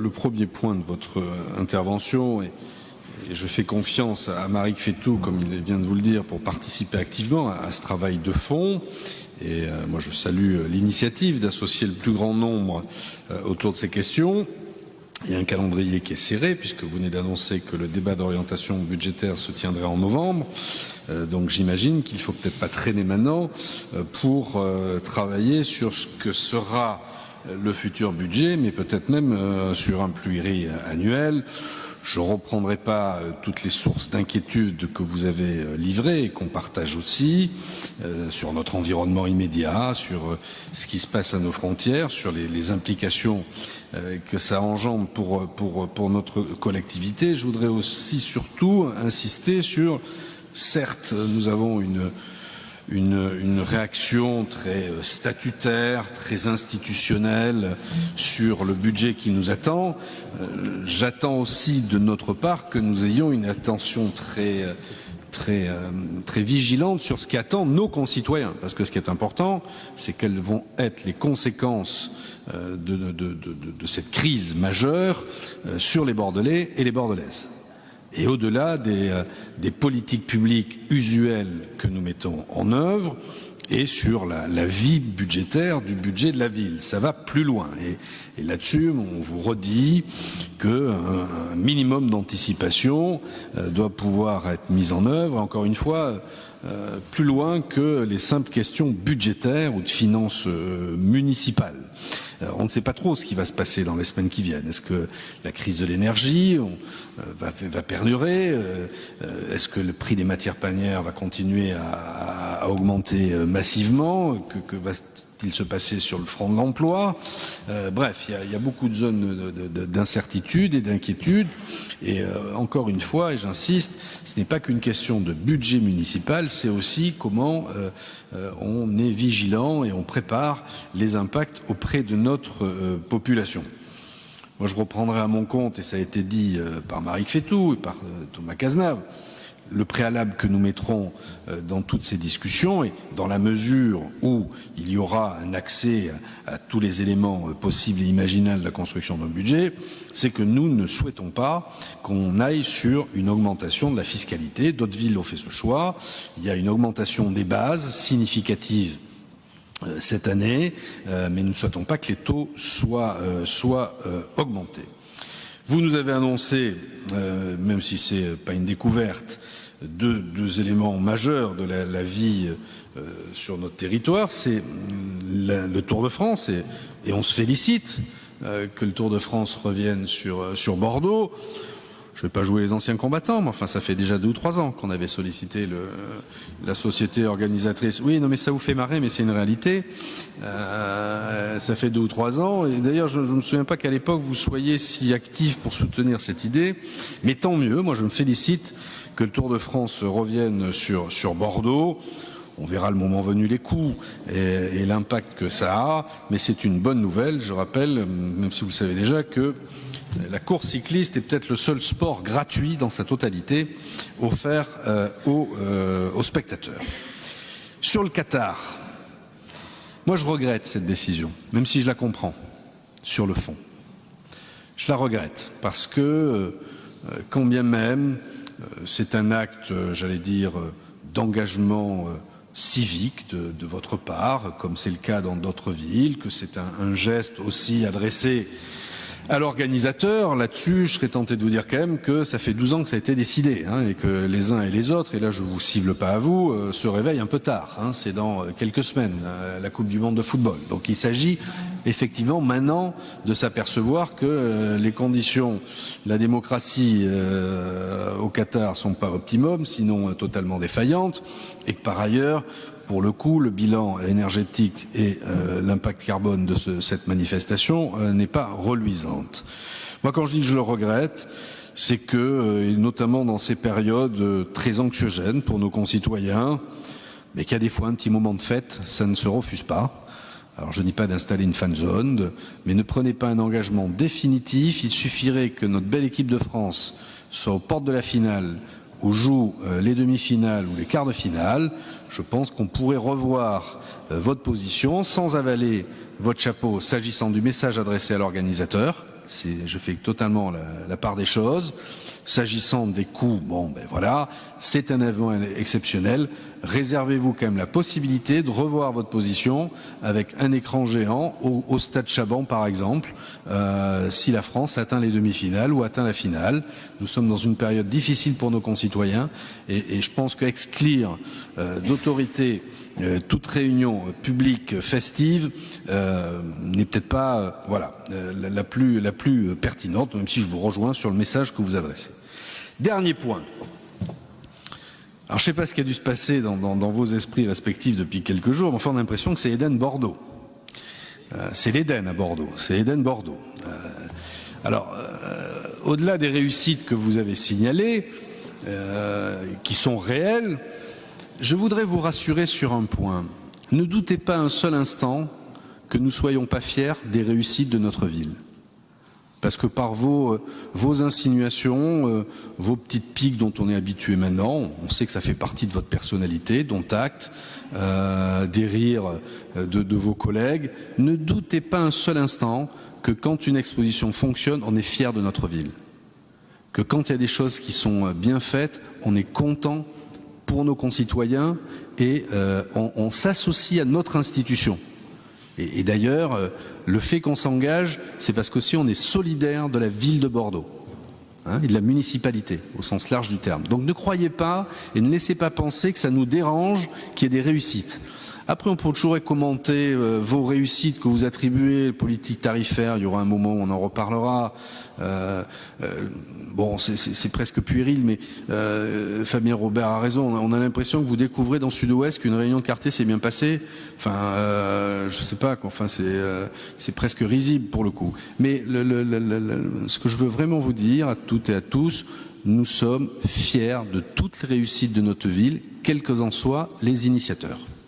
Le premier point de votre intervention, et je fais confiance à Maric Fétou, comme il vient de vous le dire, pour participer activement à ce travail de fond. Et moi, je salue l'initiative d'associer le plus grand nombre autour de ces questions. Il y a un calendrier qui est serré, puisque vous venez d'annoncer que le débat d'orientation budgétaire se tiendrait en novembre. Donc j'imagine qu'il ne faut peut-être pas traîner maintenant pour travailler sur ce que sera le futur budget, mais peut-être même sur un pluriannuel. Je ne reprendrai pas toutes les sources d'inquiétude que vous avez livrées et qu'on partage aussi sur notre environnement immédiat, sur ce qui se passe à nos frontières, sur les implications que ça engendre pour notre collectivité. Je voudrais aussi surtout insister sur, certes, nous avons une réaction très statutaire, très institutionnelle sur le budget qui nous attend. J'attends aussi de notre part que nous ayons une attention très vigilante sur ce qui attend nos concitoyens. Parce que ce qui est important, c'est quelles vont être les conséquences de cette crise majeure sur les Bordelais et les Bordelaises. Et au-delà des politiques publiques usuelles que nous mettons en œuvre et sur la vie budgétaire du budget de la ville. Ça va plus loin. Et là-dessus, on vous redit qu'un minimum d'anticipation doit pouvoir être mis en œuvre. Encore une fois, plus loin que les simples questions budgétaires ou de finances municipales. On ne sait pas trop ce qui va se passer dans les semaines qui viennent. Est-ce que la crise de l'énergie va perdurer? Est-ce que le prix des matières premières va continuer à augmenter massivement? Que va-t-il se passer sur le front de l'emploi? Bref, il y a beaucoup de zones d'incertitude et d'inquiétude. Et encore une fois, et j'insiste, ce n'est pas qu'une question de budget municipal, c'est aussi comment on est vigilant et on prépare les impacts auprès de notre population. Moi, je reprendrai à mon compte, et ça a été dit par Maric Fétou et par Thomas Cazenave, le préalable que nous mettrons dans toutes ces discussions, et dans la mesure où il y aura un accès à tous les éléments possibles et imaginables de la construction d'un budget, c'est que nous ne souhaitons pas qu'on aille sur une augmentation de la fiscalité. D'autres villes ont fait ce choix. Il y a une augmentation des bases significative cette année, mais nous ne souhaitons pas que les taux soient augmentés. Vous nous avez annoncé, même si ce n'est pas une découverte, deux éléments majeurs de la vie sur notre territoire. C'est le Tour de France, et on se félicite que le Tour de France revienne sur Bordeaux. Je ne vais pas jouer les anciens combattants, mais enfin, ça fait déjà 2 ou 3 ans qu'on avait sollicité la société organisatrice. Oui, non, mais ça vous fait marrer, mais c'est une réalité. Ça fait 2 ou 3 ans. Et d'ailleurs, je ne me souviens pas qu'à l'époque, vous soyez si actifs pour soutenir cette idée. Mais tant mieux. Moi, je me félicite que le Tour de France revienne sur Bordeaux. On verra le moment venu les coûts et l'impact que ça a. Mais c'est une bonne nouvelle. Je rappelle, même si vous le savez déjà, que la course cycliste est peut-être le seul sport gratuit dans sa totalité offert aux spectateurs. Sur le Qatar, moi je regrette cette décision, même si je la comprends sur le fond. Je la regrette parce que, quand bien même, c'est un acte, j'allais dire, d'engagement civique de votre part, comme c'est le cas dans d'autres villes, que c'est un geste aussi adressé à l'organisateur. Là-dessus, je serais tenté de vous dire quand même que ça fait 12 ans que ça a été décidé, et que les uns et les autres, et là je ne vous cible pas à vous, se réveillent un peu tard. C'est dans quelques semaines, la Coupe du Monde de football. Donc il s'agit effectivement maintenant de s'apercevoir que les conditions, la démocratie au Qatar ne sont pas optimum, sinon totalement défaillantes, et que par ailleurs, pour le coup, le bilan énergétique et l'impact carbone de cette manifestation n'est pas reluisante. Moi, quand je dis que je le regrette, c'est que, notamment dans ces périodes très anxiogènes pour nos concitoyens, mais qu'il y a des fois un petit moment de fête, ça ne se refuse pas. Alors je ne dis pas d'installer une fan zone, mais ne prenez pas un engagement définitif. Il suffirait que notre belle équipe de France soit aux portes de la finale, où joue les demi-finales ou les quarts de finale. Je pense qu'on pourrait revoir votre position sans avaler votre chapeau s'agissant du message adressé à l'organisateur. Je fais totalement la part des choses. S'agissant des coûts, bon, ben voilà, c'est un événement exceptionnel. Réservez-vous quand même la possibilité de revoir votre position avec un écran géant au stade Chaban, par exemple, si la France atteint les demi-finales ou atteint la finale. Nous sommes dans une période difficile pour nos concitoyens et je pense qu'exclure d'autorité toute réunion publique festive n'est peut-être pas la plus pertinente, même si je vous rejoins sur le message que vous adressez. Dernier point. Alors je ne sais pas ce qui a dû se passer dans vos esprits respectifs depuis quelques jours, mais enfin on a l'impression que c'est Éden-Bordeaux. C'est l'Éden à Bordeaux, c'est Éden-Bordeaux. Au-delà des réussites que vous avez signalées, qui sont réelles, je voudrais vous rassurer sur un point. Ne doutez pas un seul instant que nous ne soyons pas fiers des réussites de notre ville. Parce que par vos insinuations, vos petites piques dont on est habitué maintenant, on sait que ça fait partie de votre personnalité, dont acte, des rires de vos collègues, ne doutez pas un seul instant que quand une exposition fonctionne, on est fier de notre ville. Que quand il y a des choses qui sont bien faites, on est content pour nos concitoyens et on s'associe à notre institution. Et d'ailleurs, le fait qu'on s'engage, c'est parce qu'aussi on est solidaire de la ville de Bordeaux et de la municipalité, au sens large du terme. Donc ne croyez pas et ne laissez pas penser que ça nous dérange qu'il y ait des réussites. Après, on peut toujours commenter vos réussites que vous attribuez, politique tarifaire, il y aura un moment où on en reparlera. Bon, c'est presque puéril, mais Fabien Robert a raison. On a l'impression que vous découvrez dans Sud-Ouest qu'une réunion de quartier s'est bien passée. Enfin, je sais pas, enfin, c'est presque risible pour le coup. Mais ce que je veux vraiment vous dire à toutes et à tous, nous sommes fiers de toutes les réussites de notre ville, quels qu'en soient les initiateurs.